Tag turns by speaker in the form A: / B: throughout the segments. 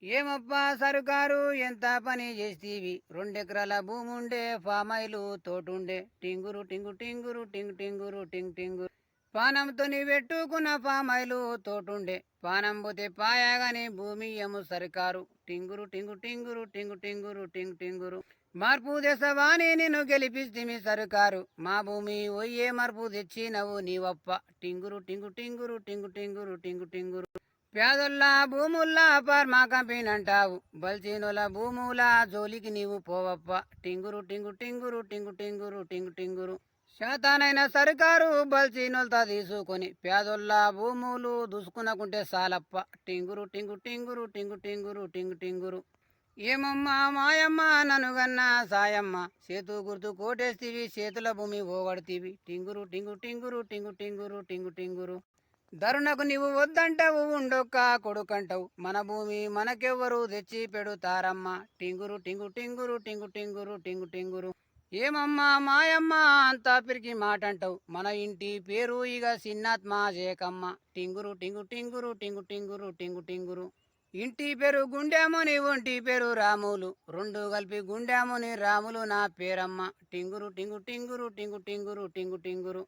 A: ఏమప్పా సరుకారు ఎంత పని చేస్తీవి? 2 ఎకరాల భూముండే ఫామాయిలు తోటుండే టింగురు టింగు టింగురు టింగు టింగురు టింగ్ టింగురు పానంతోని పెట్టుకున్న ఫామాయిలు తోటుండే పానం పోతే పాయాగాని భూమి ఏమో సరుకారు టింగురు టింగు టింగురు టింగు టింగురు టింగ్ టింగురు మార్పు తెసవాని నిన్ను గెలిపిస్తిమి సరుకారు మా భూమి ఒయ్యే మార్పు తెచ్చినవు నీవప్ప టింగురు టింగు టింగురు టింగు టింగురు టింగు టింగురు పేదొల్లా భూముల్లా ఫార్మా కంపెనీ అంటావు బల్చీనుల భూముల జోలికి నీవు పోవప్ప టింగురు టింగు టింగురు టింగు టింగురు టింగు టింగురు శాతానైన సర్కారు బల్చీనులతో తీసుకొని పేదొల్లా భూములు దుసుకునకుంటే సాలప్ప టింగురు టింగు టింగురు టింగు టింగురు టింగు టింగురు ఏమమ్మా మాయమ్మ ననుగన్న సాయమ్మ చేతు గుర్తు కోటేస్తీవి చేతుల భూమి పోగొడతీవి టింగురు టింగు టింగురు టింగు టింగురు టింగు టింగురు ధరుణకు నీవు వద్దంటావు ఉండొక్క కొడుకంటావు మన భూమి మనకెవ్వరు తెచ్చి పెడుతారమ్మా టింగురు టింగు టింగురు టింగు టింగురు టింగు టింగురు ఏమమ్మా మాయమ్మ అంతా పిరికి మాట అంటావు మన ఇంటి పేరు ఇక చిన్నాత్మ జేకమ్మ టింగురు టింగు టింగురు టింగు టింగురు టింగు టింగురు ఇంటి పేరు గుండెముని ఒంటి పేరు రాములు రెండు కలిపి గుండెముని రాములు నా పేరమ్మ టింగురు టింగు టింగురు టింగు టింగురు టింగు టింగురు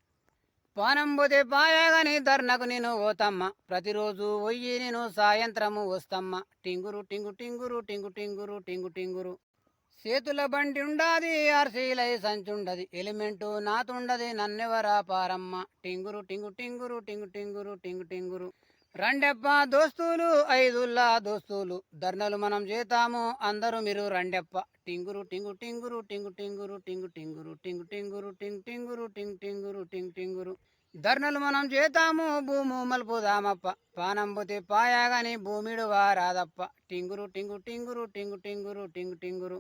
A: పానం పోతే పాయాగాని ధర్నకు నేను పోతమ్మ ప్రతిరోజు పోయి నేను సాయంత్రము వస్తమ్మ టింగురు టింగు టింగురు టింగు టింగురు టింగు టింగురు చేతుల బండి ఉండాది ఆర్సీలై సంచుండది ఎలిమెంటు నాతుండది నన్నెవరా పారమ్మ టింగురు టింగు టింగురు టింగు టింగురు టింగు టింగురు రండెప్ప దోస్తులు ఐదుల్లా దోస్తులు ధర్నలు మనం చేతాము అందరూ మీరు రండెప్ప టింగురు టింగు టింగురు టింగు టింగురు టింగు టింగురు టింగు టింగురు టింగ్ టింగురు టింగ్ టింగురు టింగ్ టింగురు ధర్నలు మనం చేతాము భూము మలుపుదామప్ప పానం పోతే పాయాగాని భూమిడు వారాదప్ప టింగురు టింగు టింగురు టింగు టింగురు టింగు టింగురు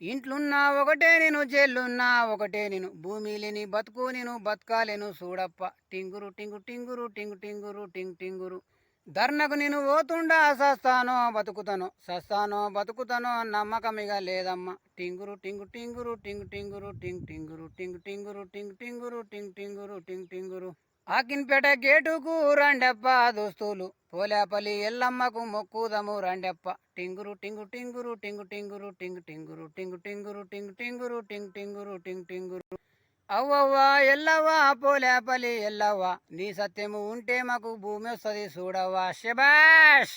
A: ఇంట్లున్నా ఒకటే నేను జైలున్నా ఒకటే నేను భూమి లేని బతుకు నేను బతకాలేను చూడప్ప టింగురు టింగు టింగురు టింగు టింగురు టింగ్ టింగురు ధర్నకు నేను పోతుండా సస్తానో బతుకుతానో నమ్మకమిగా లేదమ్మా టింగురు టింగు టింగురు టింగు టింగురు టింగ్ టింగురు టింగు టింగురు టింగు టింగురు టింగ్ టింగురు టింగ్ టింగురు ఆకిన్పేట గేటుకు రండెప్ప దోస్తులు పోలేపల్లి ఎల్లమ్మకు మొక్కుదము రండెప్ప టింగురు టింగు టింగురు టింగు టింగురు టింగు టింగురు టింగు టింగురు టింగు టింగురు టింగ్ టింగురు టింగ్ టింగురు అవ్వవ్వా ఎల్లవ్వా పోలేపల్లి ఎల్లవ్వా నీ సత్యము ఉంటే మాకు భూమి వస్తుంది చూడవ్వా శబాష్.